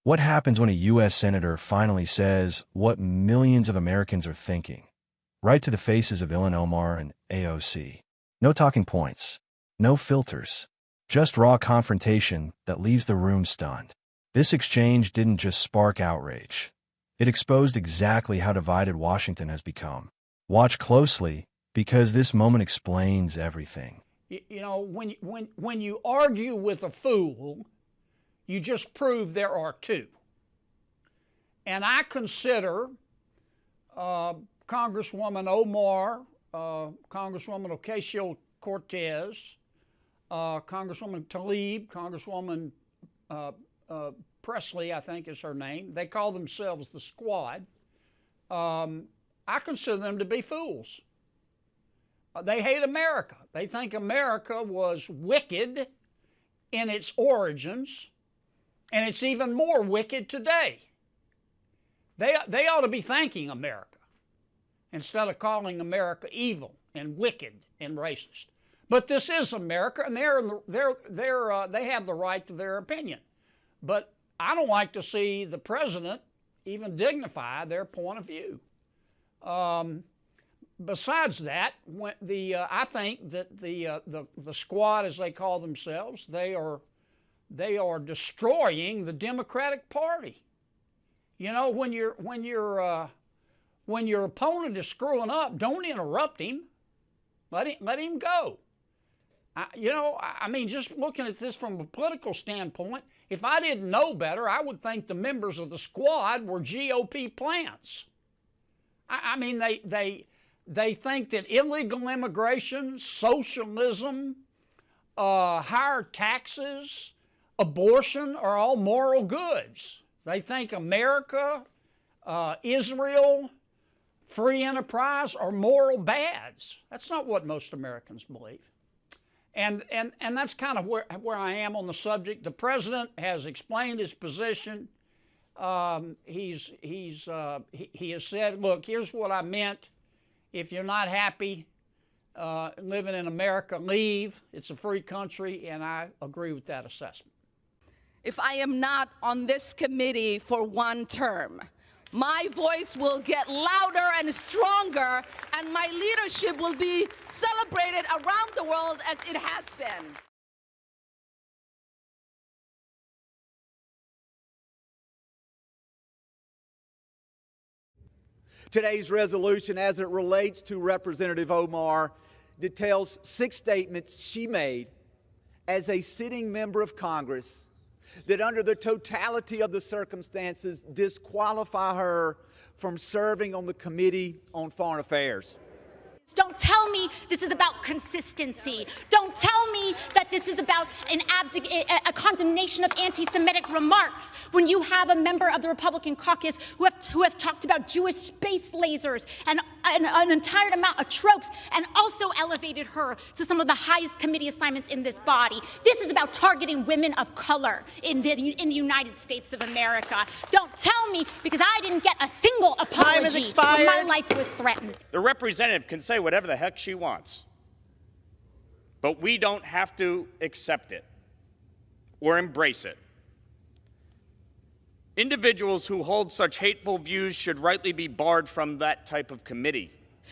What happens when a U.S. Senator finally says what millions of Americans are thinking? Right to the faces of Ilhan Omar and AOC. No talking points. No filters. Just raw confrontation that leaves the room stunned. This exchange didn't just spark outrage. It exposed exactly how divided Washington has become. Watch closely, because this moment explains everything. You know, when you argue with a fool, you just prove there are two. And I consider Congresswoman Omar, Congresswoman Ocasio-Cortez, Congresswoman Tlaib, Congresswoman Presley, I think is her name. They call themselves the Squad. I consider them to be fools. They hate America. They think America was wicked in its origins, and it's even more wicked today. They ought to be thanking America instead of calling America evil and wicked and racist. But this is America, and they have the right to their opinion. But I don't like to see the president even dignify their point of view. Besides that, I think that the Squad, as they call themselves, they are destroying the Democratic Party. You know, when your opponent is screwing up, don't interrupt him. Let him go. I mean, just looking at this from a political standpoint, if I didn't know better, I would think the members of the Squad were GOP plants. I mean, they think that illegal immigration, socialism, higher taxes, abortion are all moral goods. They think America, Israel, free enterprise are moral bads. That's not what most Americans believe. And that's kind of where I am on the subject. The president has explained his position. He has said, look, here's what I meant. If you're not happy living in America, leave. It's a free country, and I agree with that assessment. If I am not on this committee for one term, my voice will get louder and stronger, and my leadership will be celebrated around the world as it has been. Today's resolution, as it relates to Representative Omar, details 6 statements she made as a sitting member of Congress that under the totality of the circumstances disqualify her from serving on the Committee on Foreign Affairs. Don't tell me this is about consistency. Don't tell me that this is about a condemnation of anti-Semitic remarks when you have a member of the Republican caucus who has talked about Jewish space lasers and an entire amount of tropes and also elevated her to some of the highest committee assignments in this body. This is about targeting women of color in the United States of America. Don't tell me, because I didn't get a single apology when my life was threatened. The representative can say whatever the heck she wants, but we don't have to accept it or embrace it. Individuals who hold such hateful views should rightly be barred from that type of committee.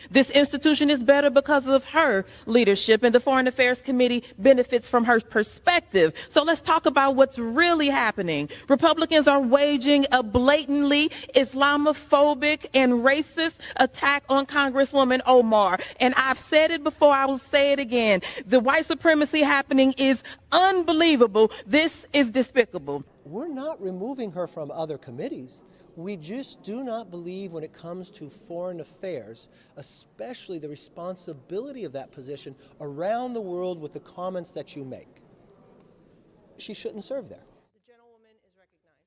This institution is better because of her leadership, and the Foreign Affairs Committee benefits from her perspective. So let's talk about what's really happening. Republicans are waging a blatantly Islamophobic and racist attack on Congresswoman Omar. And I've said it before, I will say it again. The white supremacy happening is unbelievable. This is despicable. We're not removing her from other committees. We just do not believe when it comes to foreign affairs, especially the responsibility of that position around the world with the comments that you make. She shouldn't serve there. The gentlewoman is recognized.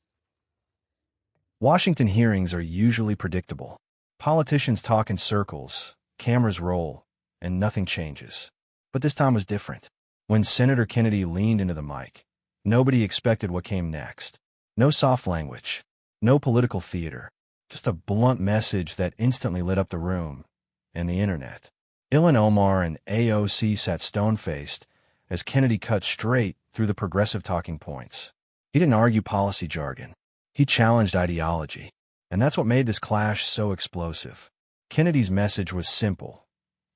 Washington hearings are usually predictable. Politicians talk in circles, cameras roll, and nothing changes. But this time was different. When Senator Kennedy leaned into the mic, nobody expected what came next. No soft language. No political theater, just a blunt message that instantly lit up the room and the internet. Ilhan Omar and AOC sat stone-faced as Kennedy cut straight through the progressive talking points. He didn't argue policy jargon. He challenged ideology. And that's what made this clash so explosive. Kennedy's message was simple.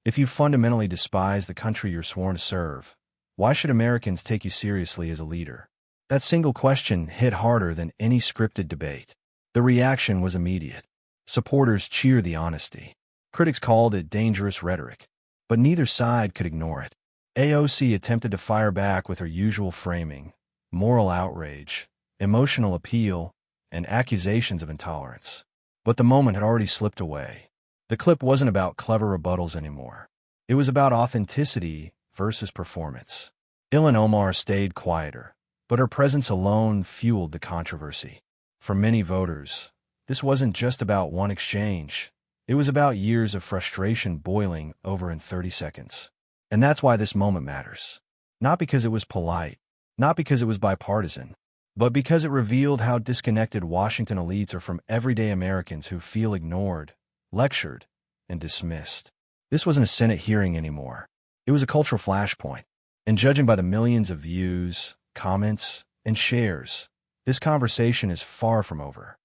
If you fundamentally despise the country you're sworn to serve, why should Americans take you seriously as a leader? That single question hit harder than any scripted debate. The reaction was immediate. Supporters cheered the honesty. Critics called it dangerous rhetoric. But neither side could ignore it. AOC attempted to fire back with her usual framing: moral outrage, emotional appeal, and accusations of intolerance. But the moment had already slipped away. The clip wasn't about clever rebuttals anymore. It was about authenticity versus performance. Ilhan Omar stayed quieter, but her presence alone fueled the controversy. For many voters, this wasn't just about one exchange. It was about years of frustration boiling over in 30 seconds. And that's why this moment matters. Not because it was polite, not because it was bipartisan, but because it revealed how disconnected Washington elites are from everyday Americans who feel ignored, lectured, and dismissed. This wasn't a Senate hearing anymore. It was a cultural flashpoint. And judging by the millions of views, comments, and shares, this conversation is far from over.